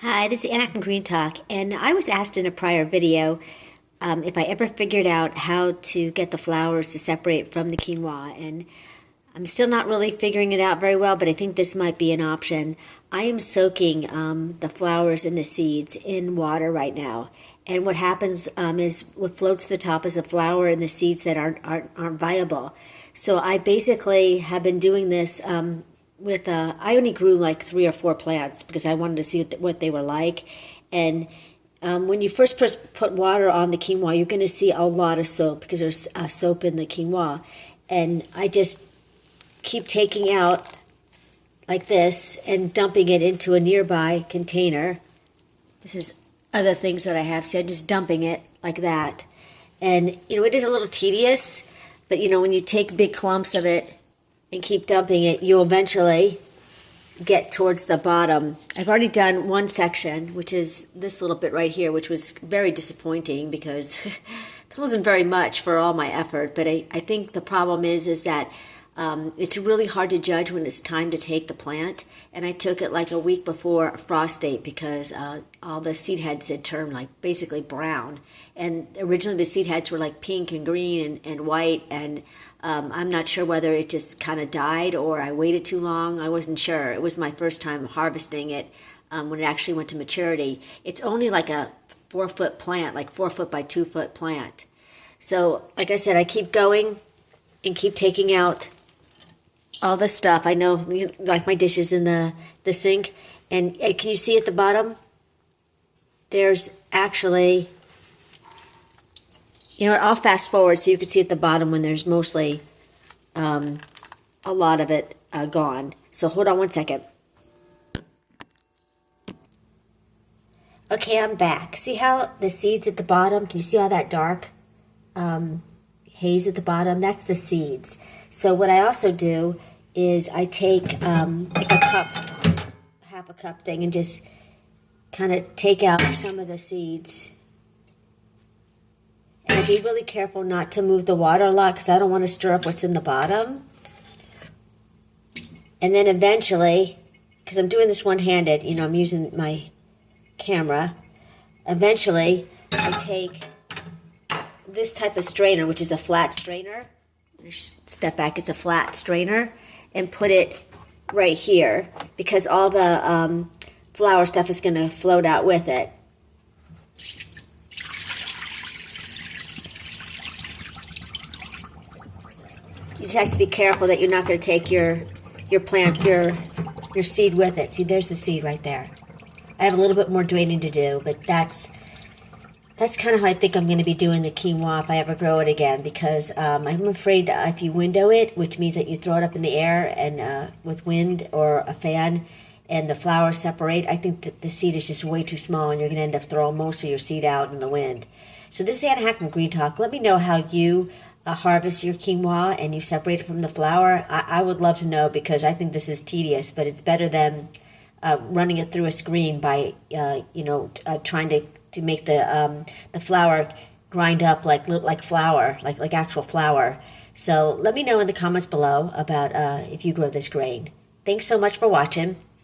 Hi, this is Anna from Green Talk, and I was asked in a prior video if I ever figured out how to get the flowers to separate from the quinoa, and I'm still not really figuring it out very well, but I think this might be an option. I am soaking the flowers and the seeds in water right now, and what happens is what floats to the top is the flower and the seeds that aren't viable. So I basically have been doing this I only grew like 3 or 4 plants because I wanted to see what they were like. And when you first put water on the quinoa, you're going to see a lot of soap because there's soap in the quinoa. And I just keep taking out like this and dumping it into a nearby container. This is other things that I have, so I'm just dumping it like that. And, it is a little tedious, but, when you take big clumps of it and keep dumping it, you'll eventually get towards the bottom. I've already done one section, which is this little bit right here, which was very disappointing because that wasn't very much for all my effort. But I think the problem is that it's really hard to judge when it's time to take the plant. And I took it like a week before frost date because all the seed heads had turned like basically brown. And originally the seed heads were like pink and green and white, and I'm not sure whether it just kind of died or I waited too long. I wasn't sure. It was my first time harvesting it when it actually went to maturity. It's only like a 4-foot plant, like 4-foot by 2-foot plant. So like I said, I keep going and keep taking out all the stuff. I know, like my dishes in the sink. And can you see at the bottom? There's actually... I'll fast forward so you can see at the bottom when there's mostly a lot of it gone. So hold on one second. Okay, I'm back. See how the seeds at the bottom, can you see all that dark haze at the bottom? That's the seeds. So what I also do is I take like a cup, half a cup thing, and just kind of take out some of the seeds. And be really careful not to move the water a lot because I don't want to stir up what's in the bottom. And then eventually, because I'm doing this one-handed, I'm using my camera. Eventually, I take this type of strainer, which is a flat strainer. Step back, it's a flat strainer. And put it right here because all the flower stuff is going to float out with it. You just have to be careful that you're not going to take your plant, your seed with it. See, there's the seed right there. I have a little bit more draining to do, but that's kind of how I think I'm going to be doing the quinoa if I ever grow it again, because I'm afraid if you window it, which means that you throw it up in the air and with wind or a fan and the flowers separate, I think that the seed is just way too small and you're going to end up throwing most of your seed out in the wind. So this is Anna Hack from Green Talk. Let me know how you harvest your quinoa and you separate it from the flower. I would love to know because I think this is tedious, but it's better than running it through a screen by trying to make the flour grind up like flour, like actual flour. So let me know in the comments below about if you grow this grain. Thanks so much for watching.